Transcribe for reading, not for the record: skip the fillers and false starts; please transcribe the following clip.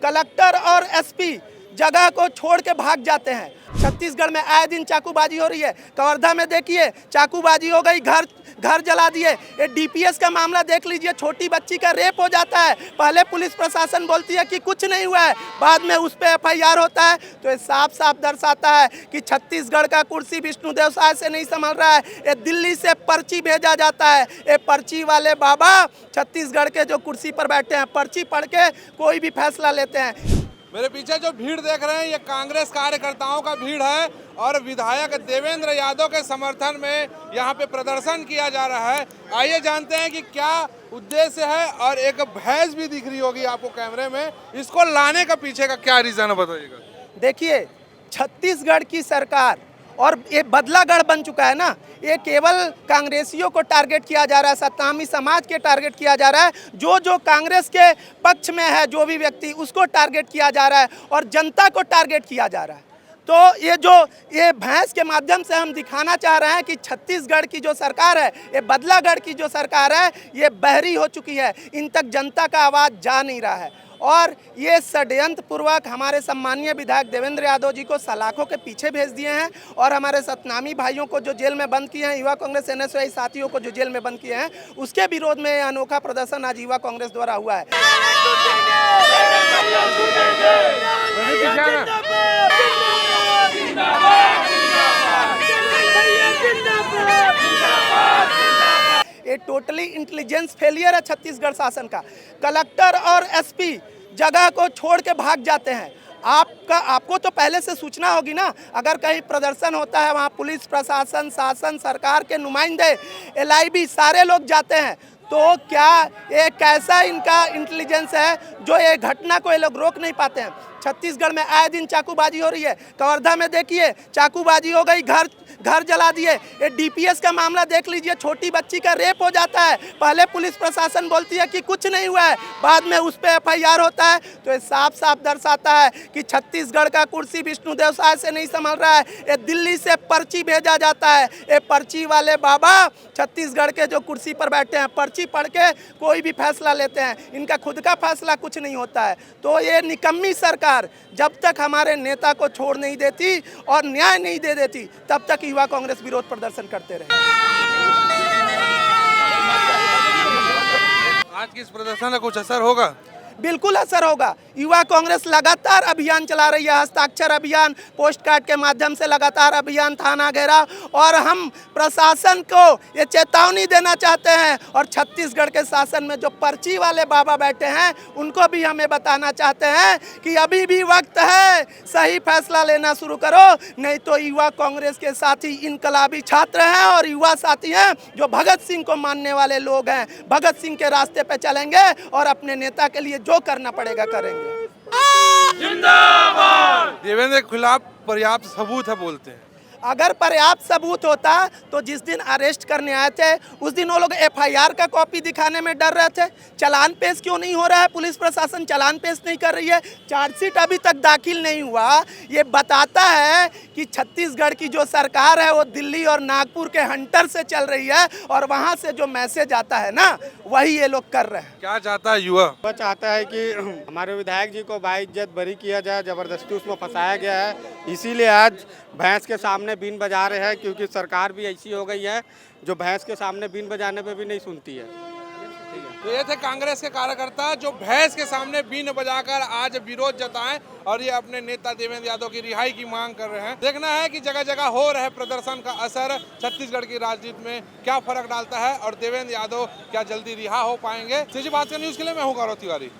Collector और SP जगह को छोड़ के भाग जाते हैं। छत्तीसगढ़ में आए दिन चाकूबाजी हो रही है। कवर्धा में देखिए चाकूबाजी हो गई, घर जला दिए। ये डीपीएस का मामला देख लीजिए, छोटी बच्ची का रेप हो जाता है। पहले पुलिस प्रशासन बोलती है कि कुछ नहीं हुआ है, बाद में उस पर एफआईआर होता है। तो ये साफ साफ दर्शाता है कि छत्तीसगढ़ का कुर्सी विष्णुदेव साय से नहीं संभल रहा है। ये दिल्ली से पर्ची भेजा जाता है। ये पर्ची वाले बाबा छत्तीसगढ़ के जो कुर्सी पर बैठे हैं, पर्ची पढ़ के कोई भी फैसला लेते हैं। मेरे पीछे जो भीड़ देख रहे हैं ये कांग्रेस कार्यकर्ताओं का भीड़ है और विधायक देवेंद्र यादव के समर्थन में यहाँ पे प्रदर्शन किया जा रहा है। आइए जानते हैं कि क्या उद्देश्य है। और एक भैंस भी दिख रही होगी आपको कैमरे में, इसको लाने का पीछे का क्या रीजन है बताइएगा। देखिए छत्तीसगढ़ की सरकार और ये बदलागढ़ बन चुका है ना, ये केवल कांग्रेसियों को टारगेट किया जा रहा है, सत्तामी समाज के टारगेट किया जा रहा है। जो कांग्रेस के पक्ष में है जो भी व्यक्ति, उसको टारगेट किया जा रहा है और जनता को टारगेट किया जा रहा है। तो ये भैंस के माध्यम से हम दिखाना चाह रहे हैं कि छत्तीसगढ़ की जो सरकार है, ये बदलागढ़ की जो सरकार है, ये बहरी हो चुकी है। इन तक जनता का आवाज़ जा नहीं रहा है और ये षड्यंत्र पूर्वक हमारे सम्मानीय विधायक देवेंद्र यादव जी को सलाखों के पीछे भेज दिए हैं और हमारे सतनामी भाइयों को जो जेल में बंद किए हैं, युवा कांग्रेस एनएसयूआई साथियों को जो जेल में बंद किए हैं, उसके विरोध में अनोखा प्रदर्शन आज युवा कांग्रेस द्वारा हुआ है। ये टोटली इंटेलिजेंस फेलियर है छत्तीसगढ़ शासन का। कलेक्टर और एसपी जगह को छोड़ के भाग जाते हैं। आपको तो पहले से सूचना होगी ना, अगर कहीं प्रदर्शन होता है वहाँ पुलिस प्रशासन, शासन, सरकार के नुमाइंदे, एलआईबी सारे लोग जाते हैं। तो क्या ये कैसा इनका इंटेलिजेंस है जो ये घटना को ये लोग रोक नहीं पाते हैं। छत्तीसगढ़ में आए दिन चाकूबाजी हो रही है। कवर्धा में देखिए चाकूबाजी हो गई, घर जला दिए। ये डीपीएस का मामला देख लीजिए, छोटी बच्ची का रेप हो जाता है। पहले पुलिस प्रशासन बोलती है कि कुछ नहीं हुआ है, बाद में उस पर एफआईआर होता है। तो ये साफ साफ दर्शाता है कि छत्तीसगढ़ का कुर्सी विष्णुदेव साय से नहीं संभल रहा है। ये दिल्ली से पर्ची भेजा जाता है। ये पर्ची वाले बाबा छत्तीसगढ़ के जो कुर्सी पर बैठे हैं, पर्ची पढ़ के कोई भी फैसला लेते हैं। इनका खुद का फैसला कुछ नहीं होता है। तो ये निकम्मी सरकार जब तक हमारे नेता को छोड़ नहीं देती और न्याय नहीं दे देती, तब तक युवा कांग्रेस विरोध प्रदर्शन करते रहे। आज की इस प्रदर्शन का कुछ असर होगा? बिल्कुल असर होगा। युवा कांग्रेस लगातार अभियान चला रही है, हस्ताक्षर अभियान, पोस्ट कार्ड के माध्यम से लगातार अभियान, थाना घेराव। और हम प्रशासन को ये चेतावनी देना चाहते हैं और छत्तीसगढ़ के शासन में जो पर्ची वाले बाबा बैठे हैं, उनको भी हमें बताना चाहते हैं कि अभी भी वक्त है, सही फैसला लेना शुरू करो, नहीं तो युवा कांग्रेस के साथी इनकलाबी छात्र हैं और युवा साथी हैं जो भगत सिंह को मानने वाले लोग हैं। भगत सिंह के रास्ते पे चलेंगे और अपने नेता के लिए जो करना पड़ेगा करेंगे। जिंदाबाद। देवेंद्र के खिलाफ पर्याप्त सबूत है बोलते हैं। अगर पर्याप्त सबूत होता तो जिस दिन अरेस्ट करने आए थे उस दिन वो लोग एफआईआर का कॉपी दिखाने में डर रहे थे। चालान पेश क्यों नहीं हो रहा है? पुलिस प्रशासन चालान पेश नहीं कर रही है, चार्जशीट अभी तक दाखिल नहीं हुआ। ये बताता है कि छत्तीसगढ़ की जो सरकार है वो दिल्ली और नागपुर के हंटर से चल रही है और वहाँ से जो मैसेज आता है ना, वही ये लोग कर रहे हैं। क्या चाहता है युवा? वह चाहता है कि हमारे विधायक जी को बाइज्जत बरी किया जाए, जबरदस्ती उसमें फंसाया गया है, इसीलिए आज भैंस के सामने बीन बजा रहे हैं। क्योंकि सरकार भी ऐसी हो गई है जो भैंस के सामने बीन बजाने पे भी नहीं सुनती है। तो ये थे कांग्रेस के कार्यकर्ता जो भैंस के सामने बीन बजाकर आज विरोध जताएं और ये अपने नेता देवेंद्र यादव की रिहाई की मांग कर रहे हैं। देखना है कि जगह जगह हो रहे प्रदर्शन का असर छत्तीसगढ़ की राजनीति में क्या फर्क डालता है और देवेंद्र यादव क्या जल्दी रिहा हो पाएंगे। सीजी बात न्यूज़ के लिए मैं हूँ गौरव तिवारी।